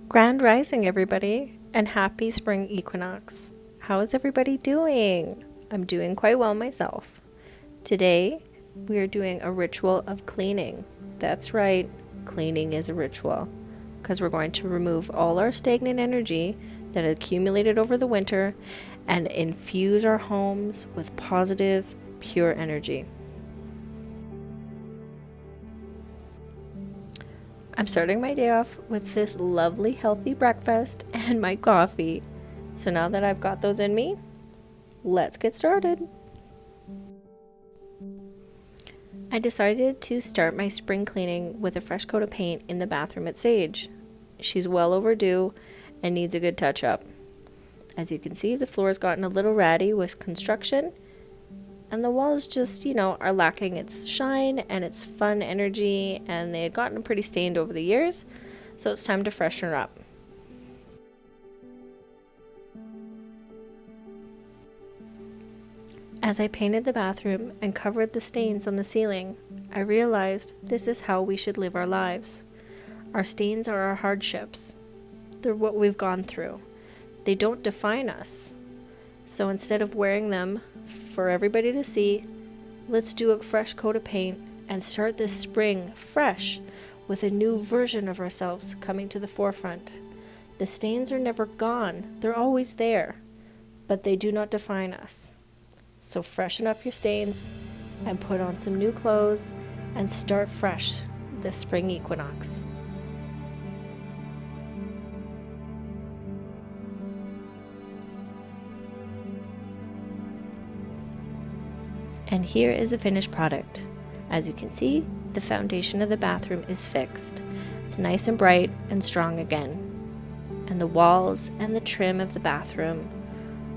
Grand Rising, everybody, and happy spring equinox. How is everybody doing? I'm doing quite well myself. Today, we are doing a ritual of cleaning. That's right, cleaning is a ritual because we're going to remove all our stagnant energy that accumulated over the winter and infuse our homes with positive, pure energy. I'm starting my day off with this lovely, healthy breakfast and my coffee. So now that I've got those in me, let's get started. I decided to start my spring cleaning with a fresh coat of paint in the bathroom at Sage. She's well overdue and needs a good touch up. As you can see, the floor has gotten a little ratty with construction, and the walls just, are lacking its shine and its fun energy, and they had gotten pretty stained over the years, so it's time to freshen her up. As I painted the bathroom and covered the stains on the ceiling, I realized this is how we should live our lives. Our stains are our hardships. They're what we've gone through. They don't define us. So instead of wearing them for everybody to see, let's do a fresh coat of paint and start this spring fresh with a new version of ourselves coming to the forefront. The stains are never gone. They're always there, but they do not define us. So freshen up your stains and put on some new clothes and start fresh this spring equinox. And here is the finished product. As you can see, the foundation of the bathroom is fixed. It's nice and bright and strong again. And the walls and the trim of the bathroom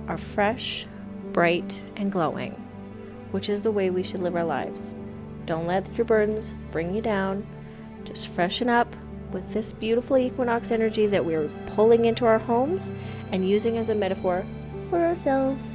are fresh, bright, and glowing, which is the way we should live our lives. Don't let your burdens bring you down. Just freshen up with this beautiful equinox energy that we're pulling into our homes and using as a metaphor for ourselves.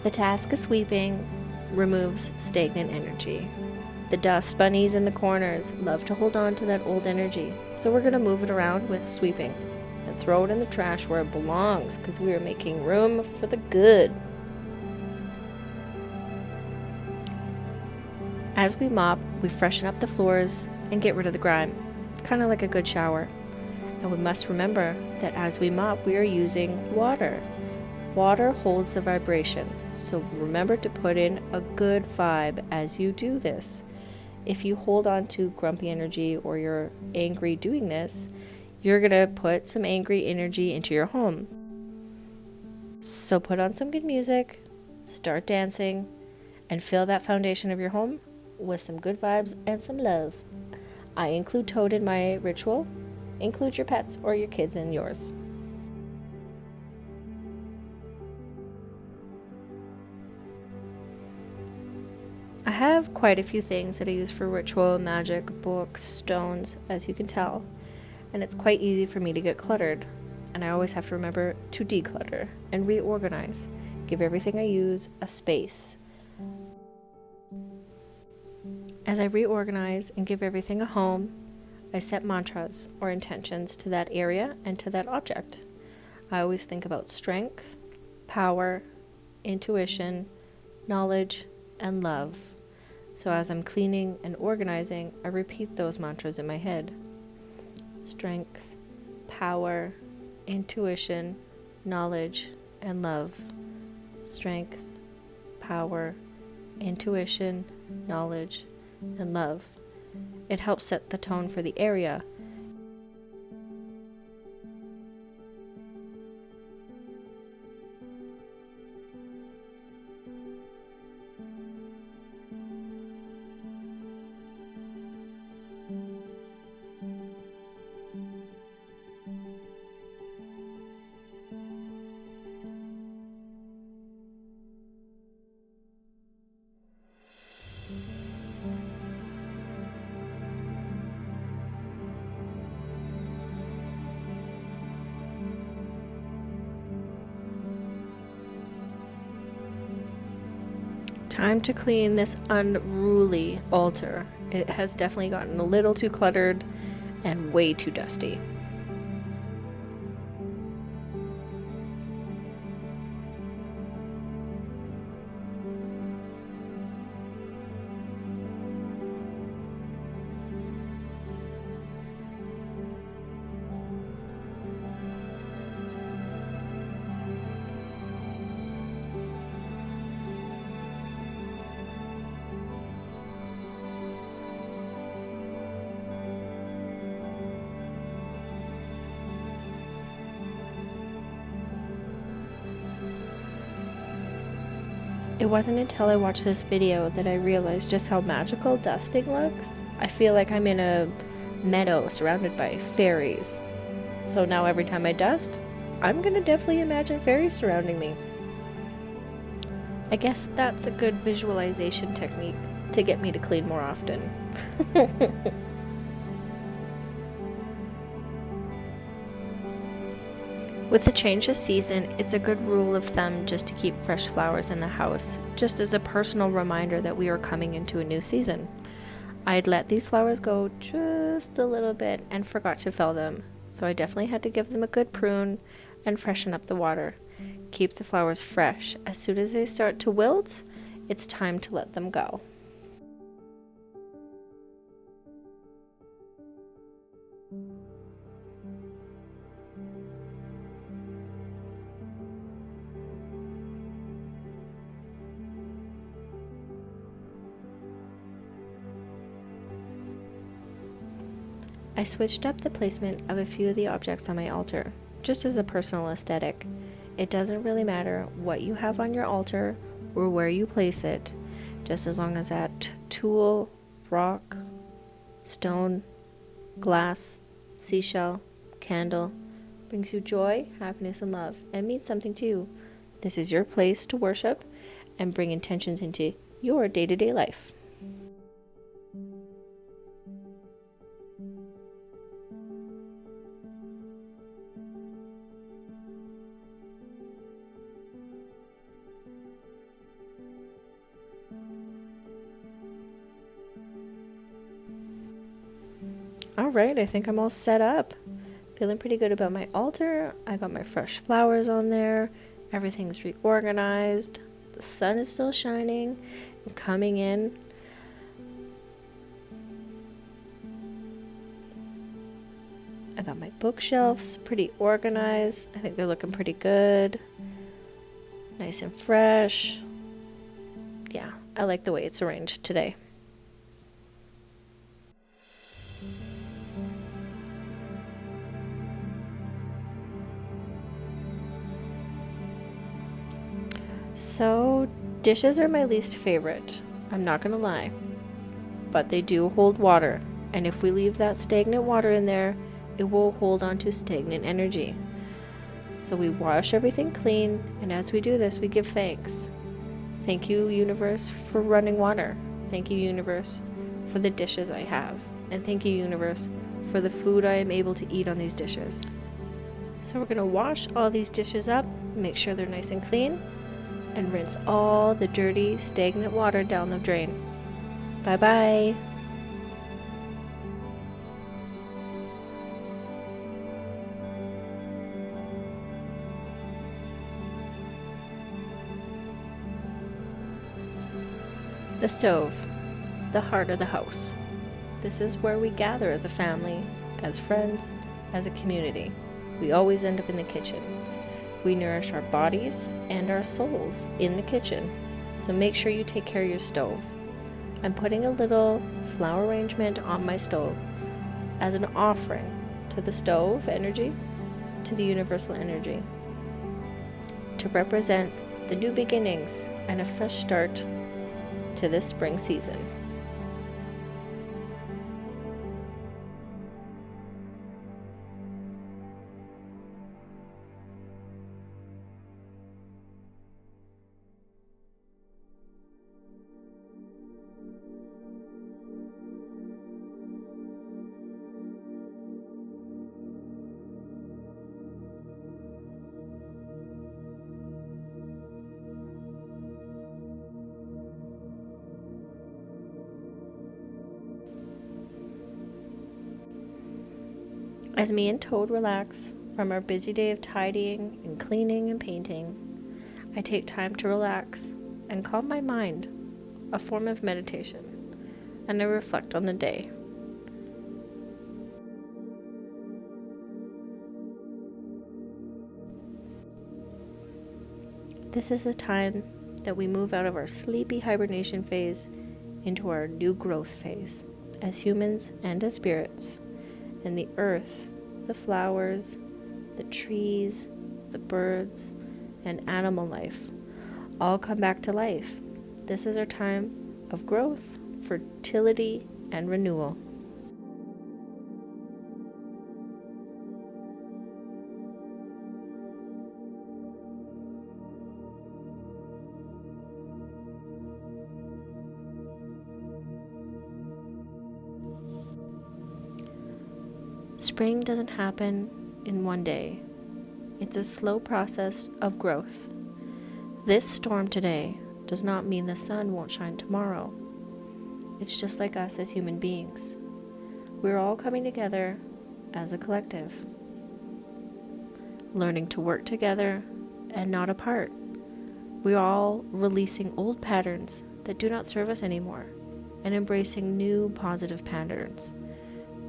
The task of sweeping removes stagnant energy. The dust bunnies in the corners love to hold on to that old energy, so we're going to move it around with sweeping and throw it in the trash where it belongs because we are making room for the good. As we mop, we freshen up the floors and get rid of the grime, kind of like a good shower. And we must remember that as we mop, we are using water. Water holds the vibration, so remember to put in a good vibe as you do this. If you hold on to grumpy energy or you're angry doing this, you're going to put some angry energy into your home. So put on some good music, start dancing, and fill that foundation of your home with some good vibes and some love. I include Toad in my ritual. Include your pets or your kids in yours. I have quite a few things that I use for ritual, magic, books, stones, as you can tell, and it's quite easy for me to get cluttered, and I always have to remember to declutter and reorganize, give everything I use a space. As I reorganize and give everything a home, I set mantras or intentions to that area and to that object. I always think about strength, power, intuition, knowledge, and love. So as I'm cleaning and organizing, I repeat those mantras in my head. Strength, power, intuition, knowledge, and love. Strength, power, intuition, knowledge, and love. It helps set the tone for the area. time to clean this unruly altar. It has definitely gotten a little too cluttered and way too dusty. It wasn't until I watched this video that I realized just how magical dusting looks. I feel like I'm in a meadow surrounded by fairies. So now every time I dust, I'm gonna definitely imagine fairies surrounding me. I guess that's a good visualization technique to get me to clean more often. With the change of season, it's a good rule of thumb just to keep fresh flowers in the house, just as a personal reminder that we are coming into a new season. I'd let these flowers go just a little bit and forgot to fill them, so I definitely had to give them a good prune and freshen up the water. Keep the flowers fresh. As soon as they start to wilt, it's time to let them go. I switched up the placement of a few of the objects on my altar, just as a personal aesthetic. It doesn't really matter what you have on your altar or where you place it, just as long as that tool, rock, stone, glass, seashell, candle brings you joy, happiness, and love, and means something to you. This is your place to worship and bring intentions into your day-to-day life. Alright, I think I'm all set up. Feeling pretty good about my altar. I got my fresh flowers on there. Everything's reorganized. The sun is still shining and coming in. I got my bookshelves pretty organized. I think they're looking pretty good. Nice and fresh. Yeah, I like the way it's arranged today. So, dishes are my least favorite. I'm not gonna lie. But they do hold water. And if we leave that stagnant water in there, it will hold on to stagnant energy. So we wash everything clean, and as we do this, we give thanks. Thank you, universe, for running water. Thank you, universe, for the dishes I have. And thank you, universe, for the food I am able to eat on these dishes. So we're going to wash all these dishes up, make sure they're nice and clean, and rinse all the dirty, stagnant water down the drain. Bye-bye. The stove, the heart of the house. This is where we gather as a family, as friends, as a community. We always end up in the kitchen. We nourish our bodies and our souls in the kitchen, so make sure you take care of your stove. I'm putting a little flower arrangement on my stove as an offering to the stove energy, to the universal energy, to represent the new beginnings and a fresh start to this spring season. As me and Toad relax from our busy day of tidying and cleaning and painting, I take time to relax and calm my mind, a form of meditation, and I reflect on the day. This is the time that we move out of our sleepy hibernation phase into our new growth phase as humans and as spirits. And the earth, the flowers, the trees, the birds, and animal life all come back to life. This is our time of growth, fertility, and renewal. Spring doesn't happen in one day. It's a slow process of growth. This storm today does not mean the sun won't shine tomorrow. It's just like us as human beings. We're all coming together as a collective, learning to work together and not apart. We're all releasing old patterns that do not serve us anymore and embracing new positive patterns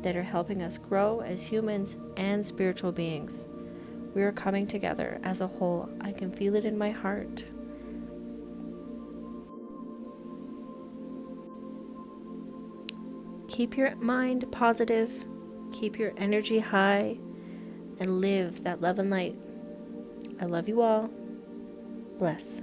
that are helping us grow as humans and spiritual beings. We are coming together as a whole. I can feel it in my heart. Keep your mind positive, keep your energy high, and live that love and light. I love you all. Bless.